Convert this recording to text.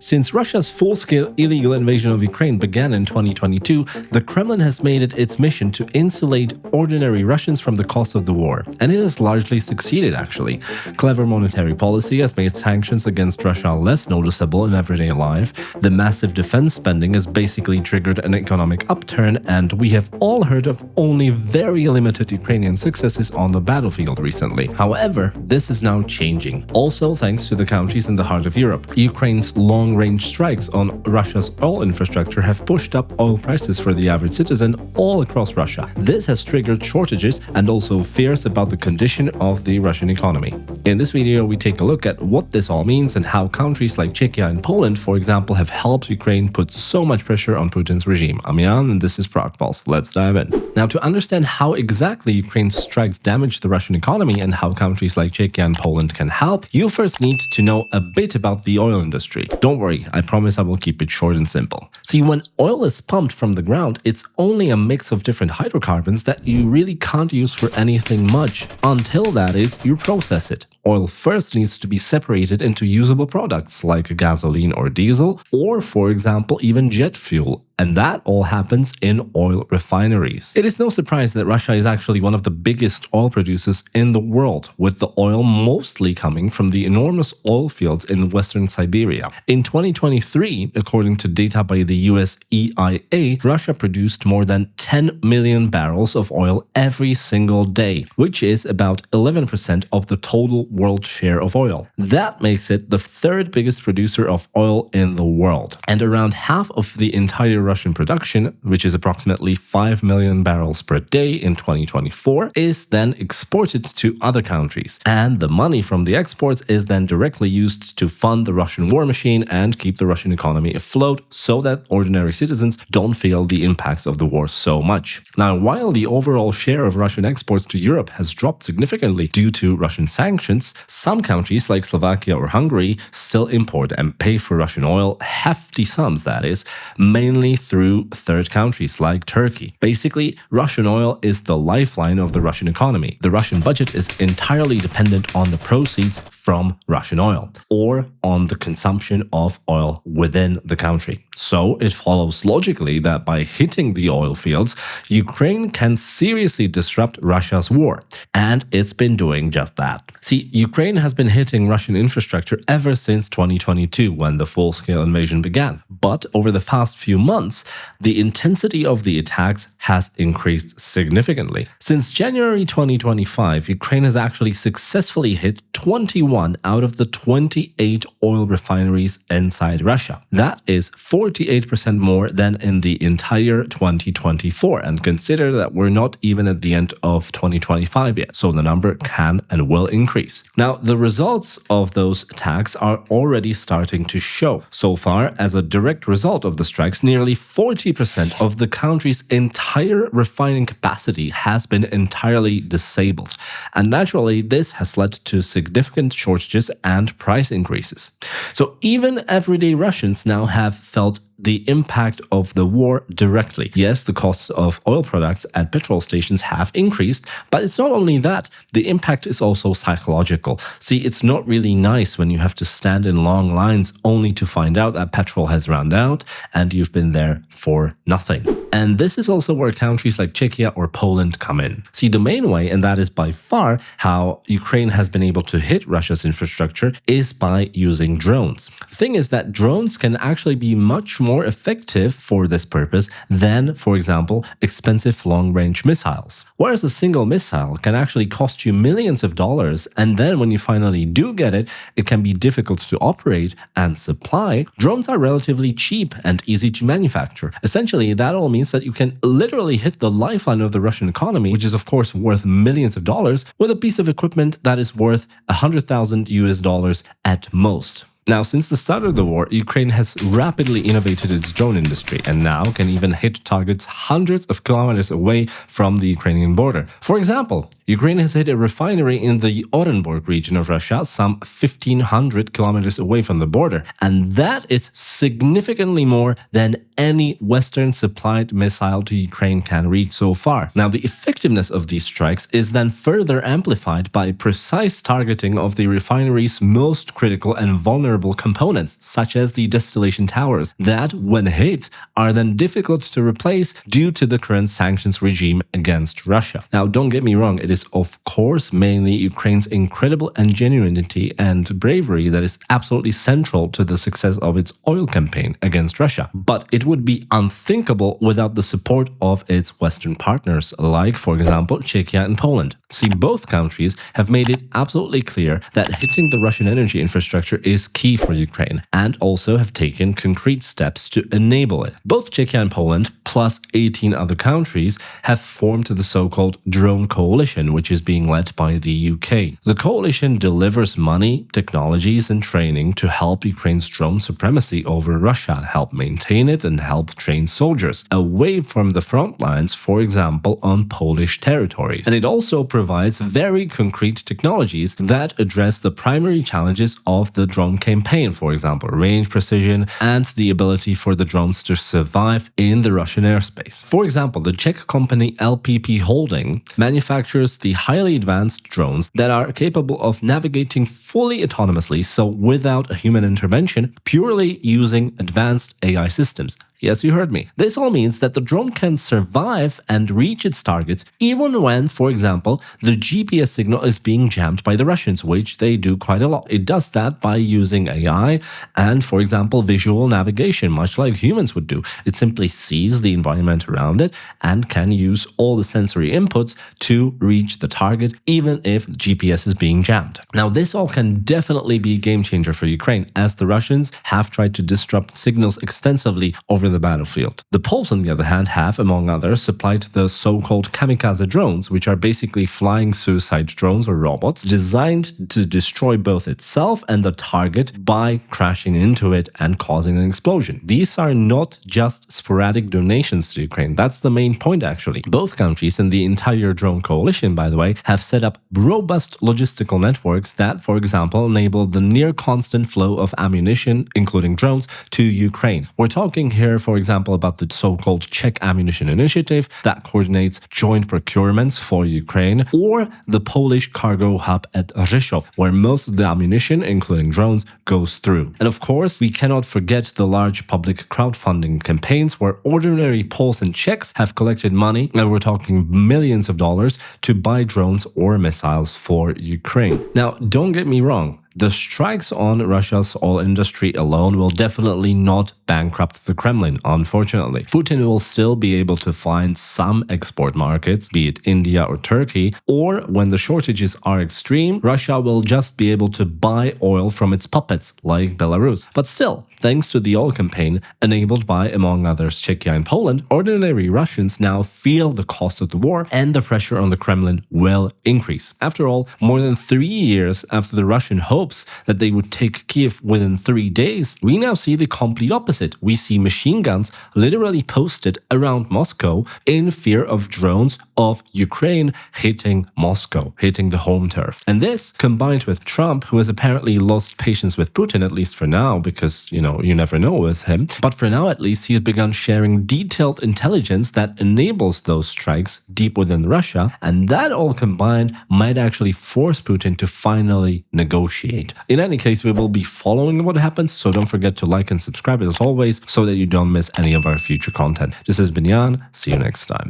Since Russia's full-scale illegal invasion of Ukraine began in 2022, the Kremlin has made it its mission to insulate ordinary Russians from the cost of the war, and it has largely succeeded actually. Clever monetary policy has made sanctions against Russia less noticeable in everyday life, the massive defense spending has basically triggered an economic upturn, and we have all heard of only very limited Ukrainian successes on the battlefield recently. However, this is now changing, also thanks to the countries in the heart of Europe. Ukraine's long-range strikes on Russia's oil infrastructure have pushed up oil prices for the average citizen all across Russia. This has triggered shortages and also fears about the condition of the Russian economy. In this video, we take a look at what this all means and how countries like Czechia and Poland, for example, have helped Ukraine put so much pressure on Putin's regime. I'm Jan and this is ProcPulse. Let's dive in. Now, to understand how exactly Ukraine's strikes damage the Russian economy and how countries like Czechia and Poland can help, you first need to know a bit about the oil industry. Don't worry, I promise I will keep it short and simple. See, when oil is pumped from the ground, it's only a mix of different hydrocarbons that you really can't use for anything much, until that is, you process it. Oil first needs to be separated into usable products like gasoline or diesel, or for example, even jet fuel. And that all happens in oil refineries. It is no surprise that Russia is actually one of the biggest oil producers in the world, with the oil mostly coming from the enormous oil fields in western Siberia. In 2023, according to data by the US EIA, Russia produced more than 10 million barrels of oil every single day, which is about 11% of the total world share of oil. That makes it the third biggest producer of oil in the world. And around half of the entire Russian production, which is approximately 5 million barrels per day in 2024, is then exported to other countries. And the money from the exports is then directly used to fund the Russian war machine and keep the Russian economy afloat so that ordinary citizens don't feel the impacts of the war so much. Now, while the overall share of Russian exports to Europe has dropped significantly due to Russian sanctions, some countries like Slovakia or Hungary still import and pay for Russian oil, hefty sums that is, mainly through third countries like Turkey. Basically, Russian oil is the lifeline of the Russian economy. The Russian budget is entirely dependent on the proceeds from Russian oil or on the consumption of oil within the country. So it follows logically that by hitting the oil fields, Ukraine can seriously disrupt Russia's war. And it's been doing just that. See, Ukraine has been hitting Russian infrastructure ever since 2022 when the full-scale invasion began. But over the past few months, the intensity of the attacks has increased significantly. Since January 2025, Ukraine has actually successfully hit 21 out of the 28 oil refineries inside Russia. That is 48% more than in the entire 2024, and consider that we're not even at the end of 2025 yet, so the number can and will increase. Now, the results of those attacks are already starting to show. So far, as a direct result of the strikes, nearly 40% of the country's entire refining capacity has been entirely disabled. And naturally, this has led to significant shortages and price increases. So even everyday Russians now have felt the impact of the war directly. Yes, the costs of oil products at petrol stations have increased, but it's not only that, the impact is also psychological. See, it's not really nice when you have to stand in long lines only to find out that petrol has run out and you've been there for nothing. And this is also where countries like Czechia or Poland come in. See, the main way, and that is by far how Ukraine has been able to hit Russia's infrastructure, is by using drones. The thing is that drones can actually be much more effective for this purpose than, for example, expensive long-range missiles. Whereas a single missile can actually cost you millions of dollars, and then when you finally do get it, it can be difficult to operate and supply. Drones are relatively cheap and easy to manufacture. Essentially, that all means that you can literally hit the lifeline of the Russian economy, which is of course worth millions of dollars, with a piece of equipment that is worth $100,000 at most. Now, since the start of the war, Ukraine has rapidly innovated its drone industry and now can even hit targets hundreds of kilometers away from the Ukrainian border. For example, Ukraine has hit a refinery in the Orenburg region of Russia, some 1,500 kilometers away from the border, and that is significantly more than any Western supplied missile to Ukraine can reach so far. Now, the effectiveness of these strikes is then further amplified by precise targeting of the refinery's most critical and vulnerable vulnerable components, such as the distillation towers, that, when hit, are then difficult to replace due to the current sanctions regime against Russia. Now, don't get me wrong, it is of course mainly Ukraine's incredible ingenuity and bravery that is absolutely central to the success of its oil campaign against Russia. But it would be unthinkable without the support of its Western partners, like, for example, Czechia and Poland. See, both countries have made it absolutely clear that hitting the Russian energy infrastructure is key for Ukraine, and also have taken concrete steps to enable it. Both Czechia and Poland, plus 18 other countries, have formed the so-called drone coalition, which is being led by the UK. The coalition delivers money, technologies, and training to help Ukraine's drone supremacy over Russia, help maintain it, and help train soldiers away from the front lines, for example, on Polish territories. And it also provides very concrete technologies that address the primary challenges of the drone campaign, for example, range, precision, and the ability for the drones to survive in the Russian airspace. For example, the Czech company LPP Holding manufactures the highly advanced drones that are capable of navigating fully autonomously, so without a human intervention, purely using advanced AI systems. Yes, you heard me. This all means that the drone can survive and reach its targets even when, for example, the GPS signal is being jammed by the Russians, which they do quite a lot. It does that by using AI and, for example, visual navigation, much like humans would do. It simply sees the environment around it and can use all the sensory inputs to reach the target, even if GPS is being jammed. Now, this all can definitely be a game changer for Ukraine, as the Russians have tried to disrupt signals extensively over the battlefield. The Poles, on the other hand, have, among others, supplied the so-called kamikaze drones, which are basically flying suicide drones or robots designed to destroy both itself and the target by crashing into it and causing an explosion. These are not just sporadic donations to Ukraine. That's the main point, actually. Both countries and the entire drone coalition, by the way, have set up robust logistical networks that, for example, enable the near constant flow of ammunition, including drones, to Ukraine. We're talking here, for example, about the so-called Czech Ammunition Initiative that coordinates joint procurements for Ukraine, or the Polish cargo hub at Rzeszów, where most of the ammunition, including drones, goes through. And of course, we cannot forget the large public crowdfunding campaigns where ordinary Poles and Czechs have collected money, and we're talking millions of dollars, to buy drones or missiles for Ukraine. Now, don't get me wrong. The strikes on Russia's oil industry alone will definitely not bankrupt the Kremlin, unfortunately. Putin will still be able to find some export markets, be it India or Turkey, or when the shortages are extreme, Russia will just be able to buy oil from its puppets, like Belarus. But still, thanks to the oil campaign, enabled by, among others, Czechia and Poland, ordinary Russians now feel the cost of the war, and the pressure on the Kremlin will increase. After all, more than 3 years after the Russian hopes that they would take Kiev within 3 days, we now see the complete opposite. We see machine guns literally posted around Moscow in fear of drones of Ukraine hitting Moscow, hitting the home turf. And this, combined with Trump, who has apparently lost patience with Putin, at least for now, because, you never know with him. But for now, at least, he's begun sharing detailed intelligence that enables those strikes deep within Russia. And that all combined might actually force Putin to finally negotiate. In any case, we will be following what happens, so don't forget to like and subscribe as always so that you don't miss any of our future content. This has been Jan. See you next time.